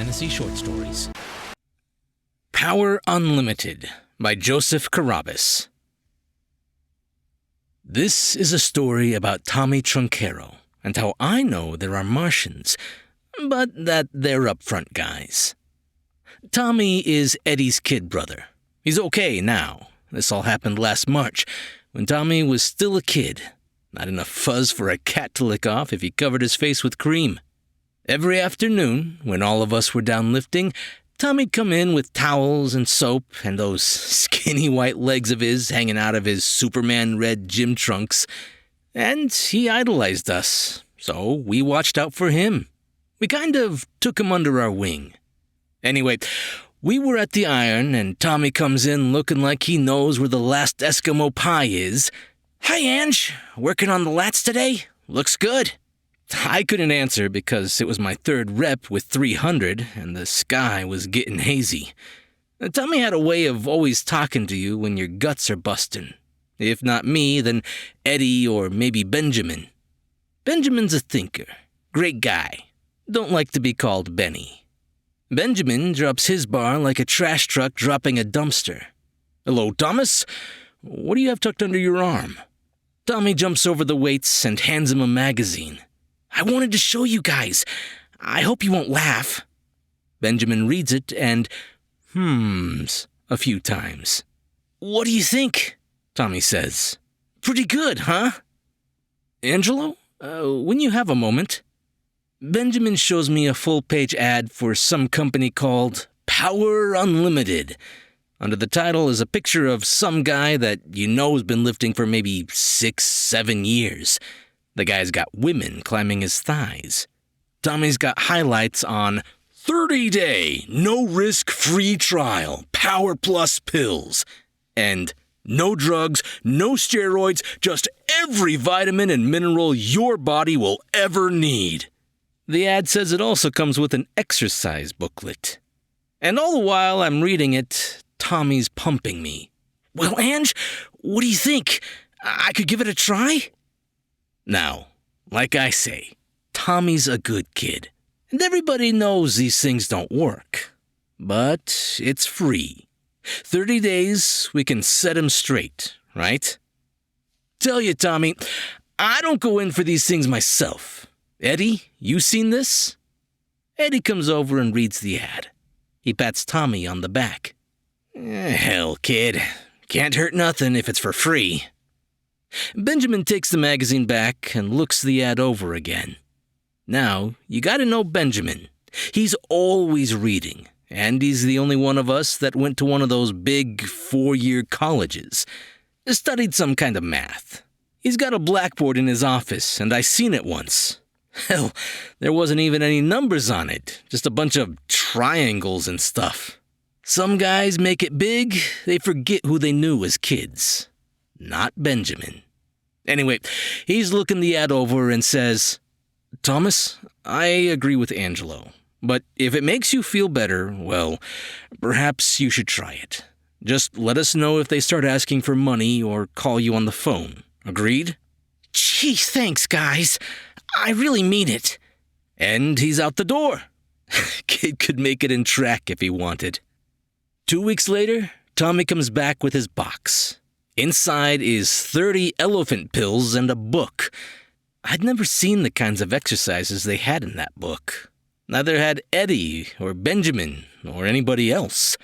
fantasy short stories. Power Unlimited by Joseph Carrabis. This is a story about Tommy Truncaro and how I know there are Martians, but that they're upfront guys. Tommy is Eddie's kid brother. He's okay now. This all happened last March, when Tommy was still a kid. Not enough fuzz for a cat to lick off if he covered his face with cream. Every afternoon, when all of us were down lifting, Tommy'd come in with towels and soap and those skinny white legs of his hanging out of his Superman red gym trunks. And he idolized us, so we watched out for him. We kind of took him under our wing. Anyway, we were at the iron, and Tommy comes in looking like he knows where the last Eskimo pie is. "Hi, Ange. Working on the lats today? Looks good." I couldn't answer because it was my third rep with 300, and the sky was getting hazy. Tommy had a way of always talking to you when your guts are busting. If not me, then Eddie or maybe Benjamin. Benjamin's a thinker. Great guy. Don't like to be called Benny. Benjamin drops his bar like a trash truck dropping a dumpster. "Hello, Thomas. What do you have tucked under your arm?" Tommy jumps over the weights and hands him a magazine. "I wanted to show you guys. I hope you won't laugh." Benjamin reads it and hums a few times. "What do you think?" Tommy says. "Pretty good, huh?" "Angelo, when you have a moment." Benjamin shows me a full-page ad for some company called Power Unlimited. Under the title is a picture of some guy that you know has been lifting for maybe 6-7 years. The guy's got women climbing his thighs. Tommy's got highlights on 30-day, no-risk free trial, Power Plus pills, and no drugs, no steroids, just every vitamin and mineral your body will ever need. The ad says it also comes with an exercise booklet. And all the while I'm reading it, Tommy's pumping me. "Well, Ange, what do you think? I could give it a try?" Now, like I say, Tommy's a good kid, and everybody knows these things don't work. But it's free. 30 days, we can set him straight, right? Tell you, Tommy, I don't go in for these things myself. Eddie, you seen this? Eddie comes over and reads the ad. He pats Tommy on the back. "Hell, kid. Can't hurt nothing if it's for free." Benjamin takes the magazine back and looks the ad over again. Now, you gotta know Benjamin. He's always reading, and he's the only one of us that went to one of those big 4-year colleges. Studied some kind of math. He's got a blackboard in his office, and I seen it once. Hell, there wasn't even any numbers on it, just a bunch of triangles and stuff. Some guys make it big, they forget who they knew as kids. Not Benjamin. Anyway, he's looking the ad over and says, "Thomas, I agree with Angelo, but if it makes you feel better, well, perhaps you should try it. Just let us know if they start asking for money or call you on the phone. Agreed?" "Gee, thanks, guys. I really mean it." And he's out the door. Kid could make it in track if he wanted. 2 weeks later, Tommy comes back with his box. Inside is 30 elephant pills and a book. I'd never seen the kinds of exercises they had in that book. Neither had Eddie or Benjamin or anybody else.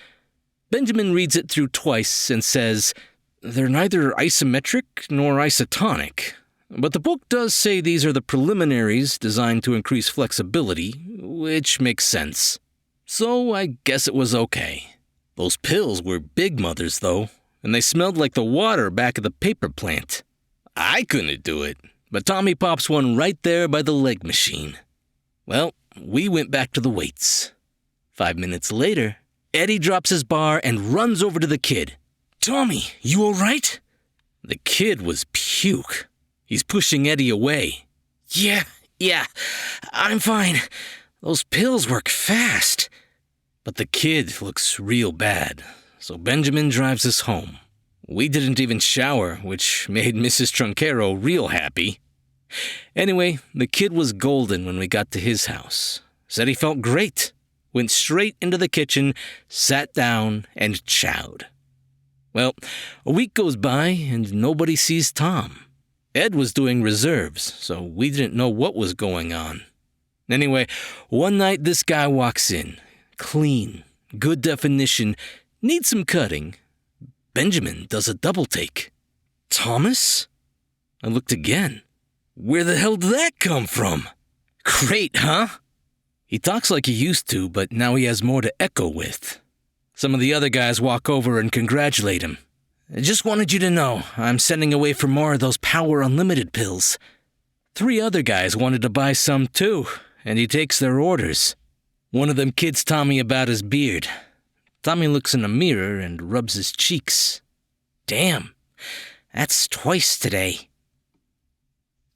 Benjamin reads it through twice and says, "They're neither isometric nor isotonic. But the book does say these are the preliminaries designed to increase flexibility, which makes sense." So I guess it was okay. Those pills were big mothers, though, and they smelled like the water back of the paper plant. I couldn't do it, but Tommy pops one right there by the leg machine. Well, we went back to the weights. 5 minutes later, Eddie drops his bar and runs over to the kid. "Tommy, you all right?" The kid was puke. He's pushing Eddie away. Yeah, I'm fine. Those pills work fast." But the kid looks real bad, so Benjamin drives us home. We didn't even shower, which made Mrs. Truncaro real happy. Anyway, the kid was golden when we got to his house. Said he felt great. went straight into the kitchen, sat down, and chowed. Well, a week goes by and nobody sees Tom. Ed was doing reserves, so we didn't know what was going on. Anyway, one night this guy walks in. Clean, good definition, needs some cutting. Benjamin does a double take. Thomas? I looked again. Where the hell did that come from? Great, huh? He talks like he used to, but now he has more to echo with. Some of the other guys walk over and congratulate him. I just wanted you to know, I'm sending away for more of those Power Unlimited pills. 3 other guys wanted to buy some too, and he takes their orders. One of them kids Tommy about his beard. Tommy looks in a mirror and rubs his cheeks. Damn, that's twice today.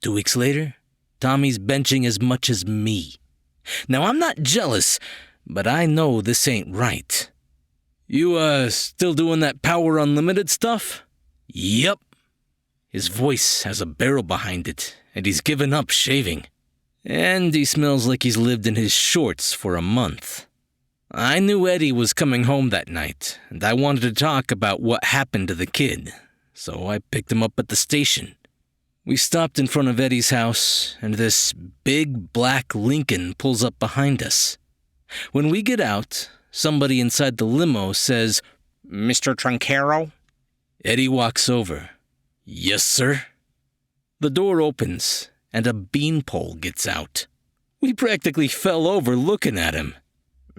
2 weeks later, Tommy's benching as much as me. Now, I'm not jealous, but I know this ain't right. You, still doing that Power Unlimited stuff? Yep. His voice has a barrel behind it, and he's given up shaving. And he smells like he's lived in his shorts for a month. I knew Eddie was coming home that night, and I wanted to talk about what happened to the kid, so I picked him up at the station. We stopped in front of Eddie's house, and this big black Lincoln pulls up behind us. When we get out, somebody inside the limo says, Mr. Truncaro? Eddie walks over. Yes, sir. The door opens, and a beanpole gets out. We practically fell over looking at him.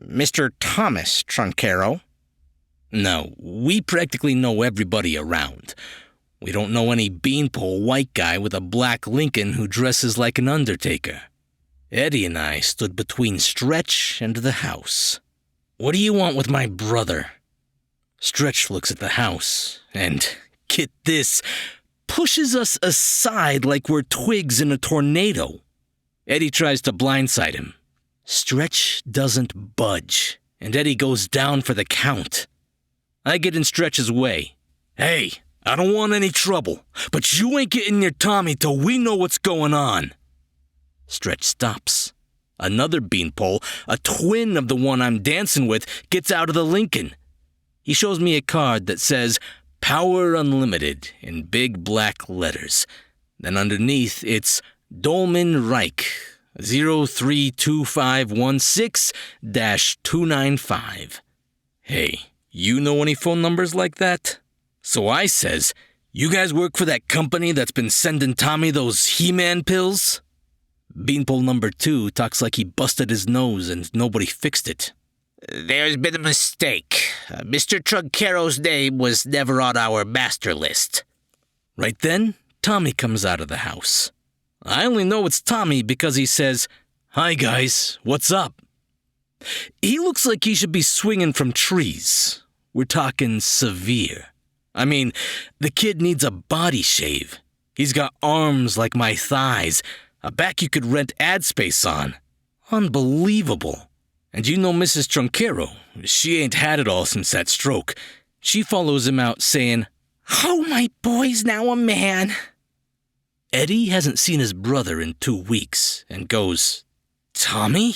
Mr. Thomas Truncaro? No, we practically know everybody around. We don't know any beanpole white guy with a black Lincoln who dresses like an undertaker. Eddie and I stood between Stretch and the house. What do you want with my brother? Stretch looks at the house and, get this, pushes us aside like we're twigs in a tornado. Eddie tries to blindside him. Stretch doesn't budge, and Eddie goes down for the count. I get in Stretch's way. Hey, I don't want any trouble, but you ain't getting near Tommy till we know what's going on. Stretch stops. Another beanpole, a twin of the one I'm dancing with, gets out of the Lincoln. He shows me a card that says Power Unlimited in big black letters. Then underneath it's Dolman Reich 032516-295. Hey, you know any phone numbers like that? So I says, you guys work for that company that's been sending Tommy those He-Man pills? Beanpole number 2 talks like he busted his nose and nobody fixed it. There's been a mistake. Mr. Truncaro's name was never on our master list. Right then, Tommy comes out of the house. I only know it's Tommy because he says, Hi guys, what's up? He looks like he should be swinging from trees. We're talking severe. I mean, the kid needs a body shave. He's got arms like my thighs, a back you could rent ad space on. Unbelievable. And you know Mrs. Truncaro, she ain't had it all since that stroke. She follows him out saying, Oh, my boy's now a man. Eddie hasn't seen his brother in 2 weeks and goes, Tommy?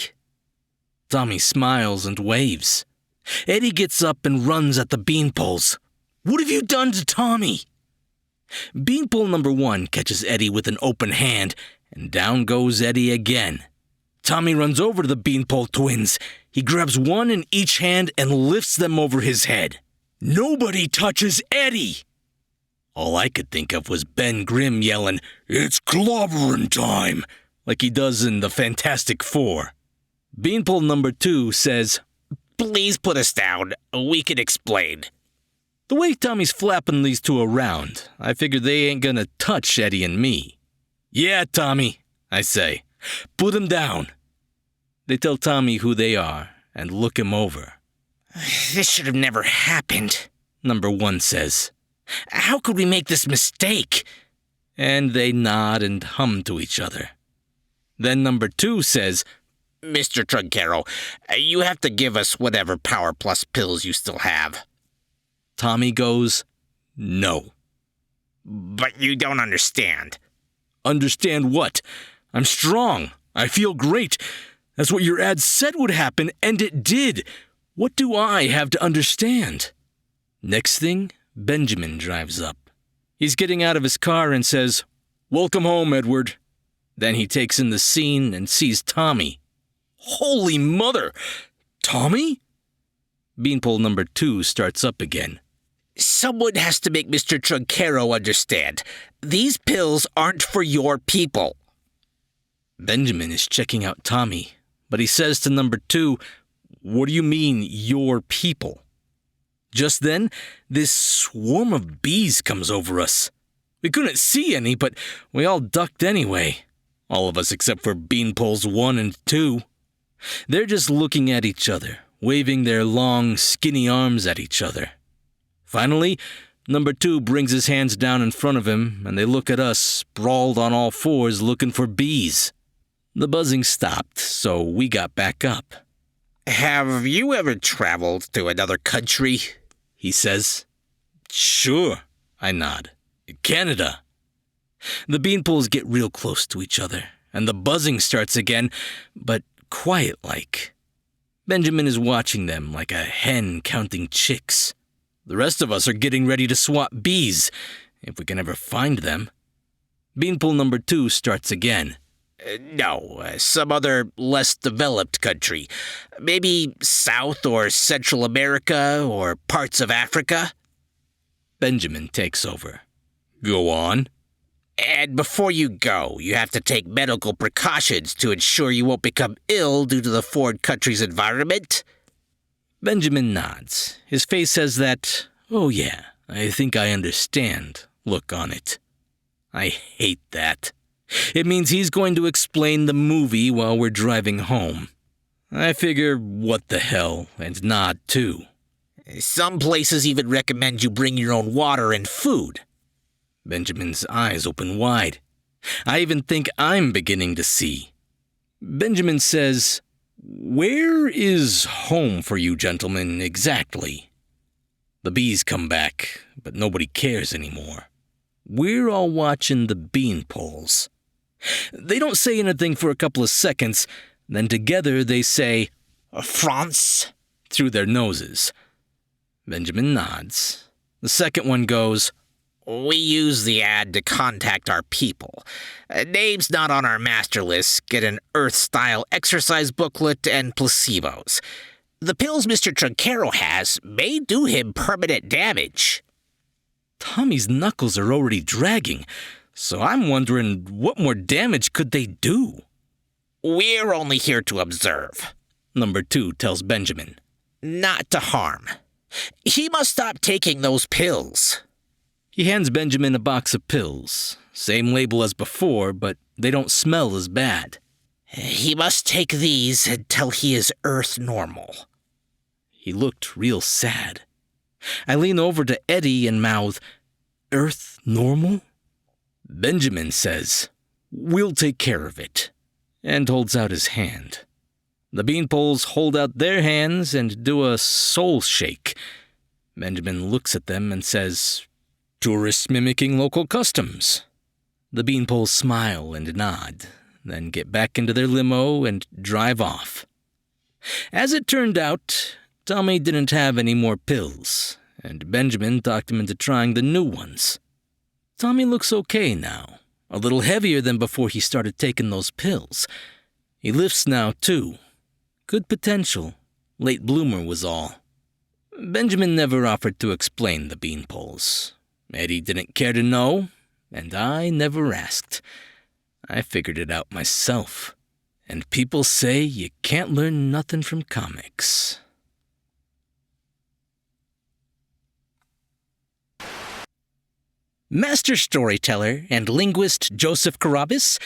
Tommy smiles and waves. Eddie gets up and runs at the beanpoles. What have you done to Tommy? Beanpole number 1 catches Eddie with an open hand, and down goes Eddie again. Tommy runs over to the beanpole twins. He grabs one in each hand and lifts them over his head. Nobody touches Eddie! All I could think of was Ben Grimm yelling, It's clobbering time, like he does in the Fantastic Four. Beanpole number 2 says, Please put us down. We can explain. The way Tommy's flapping these two around, I figure they ain't gonna touch Eddie and me. Yeah, Tommy, I say. Put him down. They tell Tommy who they are and look him over. This should have never happened, number 1 says. How could we make this mistake? And they nod and hum to each other. Then number 2 says, Mr. Truncaro, you have to give us whatever Power Plus pills you still have. Tommy goes, No. But you don't understand. Understand what? I'm strong. I feel great. That's what your ad said would happen, and it did. What do I have to understand? Next thing, Benjamin drives up. He's getting out of his car and says, "Welcome home, Edward." Then he takes in the scene and sees Tommy. Holy mother! Tommy? Beanpole number 2 starts up again. Someone has to make Mr. Truncaro understand. These pills aren't for your people. Benjamin is checking out Tommy, but he says to number 2, "What do you mean, your people?" Just then, this swarm of bees comes over us. We couldn't see any, but we all ducked anyway. All of us except for Beanpoles 1 and 2. They're just looking at each other, waving their long, skinny arms at each other. Finally, number 2 brings his hands down in front of him, and they look at us, sprawled on all fours looking for bees. The buzzing stopped, so we got back up. Have you ever traveled to another country? He says. Sure, I nod. Canada. The beanpoles get real close to each other, and the buzzing starts again, but quiet-like. Benjamin is watching them like a hen counting chicks. The rest of us are getting ready to swap bees, if we can ever find them. Beanpole number 2 starts again. No, some other less developed country. Maybe South or Central America or parts of Africa. Benjamin takes over. Go on. And before you go, you have to take medical precautions to ensure you won't become ill due to the foreign country's environment. Benjamin nods. His face has that, "Oh yeah, I think I understand," look on it. I hate that. It means he's going to explain the movie while we're driving home. I figure, what the hell, and nod too. Some places even recommend you bring your own water and food. Benjamin's eyes open wide. I even think I'm beginning to see. Benjamin says, "Where is home for you gentlemen exactly?" The bees come back, but nobody cares anymore. We're all watching the beanpoles. They don't say anything for a couple of seconds, then together they say, France, through their noses. Benjamin nods. The second one goes, We use the ad to contact our people. Names not on our master list get an Earth-style exercise booklet and placebos. The pills Mr. Truncaro has may do him permanent damage. Tommy's knuckles are already dragging, so I'm wondering what more damage could they do? We're only here to observe, number 2 tells Benjamin. Not to harm. He must stop taking those pills. He hands Benjamin a box of pills. Same label as before, but they don't smell as bad. He must take these until he is Earth normal. He looked real sad. I lean over to Eddie and mouth, "Earth normal?" Benjamin says, "We'll take care of it," and holds out his hand. The beanpoles hold out their hands and do a soul shake. Benjamin looks at them and says, "Tourists mimicking local customs." The beanpoles smile and nod, then get back into their limo and drive off. As it turned out, Tommy didn't have any more pills, and Benjamin talked him into trying the new ones. Tommy looks okay now, a little heavier than before he started taking those pills. He lifts now, too. Good potential. Late bloomer was all. Benjamin never offered to explain the beanpoles. Eddie didn't care to know, and I never asked. I figured it out myself. And people say you can't learn nothing from comics. Master storyteller and linguist Joseph Carrabis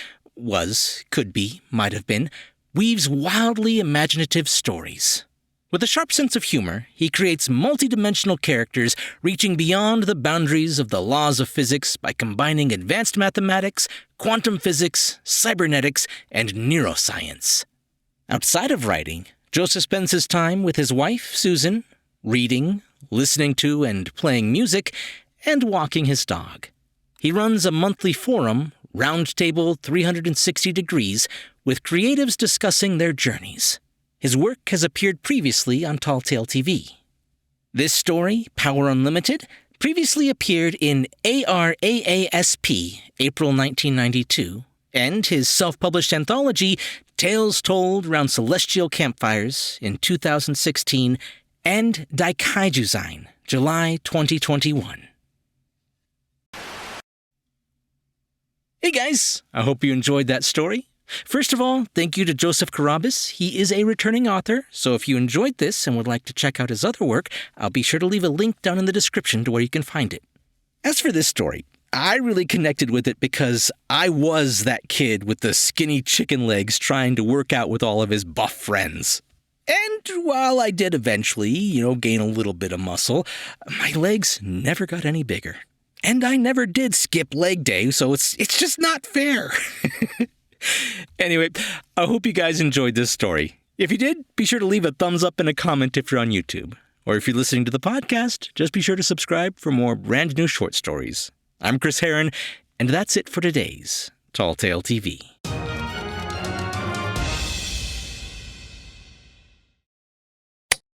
could be, might have been, weaves wildly imaginative stories. With a sharp sense of humor, he creates multidimensional characters reaching beyond the boundaries of the laws of physics by combining advanced mathematics, quantum physics, cybernetics, and neuroscience. Outside of writing, Joseph spends his time with his wife, Susan, reading, listening to and playing music, and walking his dog. He runs a monthly forum, Roundtable 360 Degrees, with creatives discussing their journeys. His work has appeared previously on Tall Tale TV. This story, Power Unlimited, previously appeared in ARAASP, April 1992, and his self-published anthology, Tales Told Round Celestial Campfires, in 2016, and Daikaijuzine, July 2021. Hey guys, I hope you enjoyed that story. First of all, thank you to Joseph Carrabis. He is a returning author, so if you enjoyed this and would like to check out his other work, I'll be sure to leave a link down in the description to where you can find it. As for this story, I really connected with it because I was that kid with the skinny chicken legs trying to work out with all of his buff friends. And while I did eventually, gain a little bit of muscle, my legs never got any bigger. And I never did skip leg day, so it's just not fair. Anyway, I hope you guys enjoyed this story. If you did, be sure to leave a thumbs up and a comment if you're on YouTube. Or if you're listening to the podcast, just be sure to subscribe for more brand new short stories. I'm Chris Heron, and that's it for today's Tall Tale TV.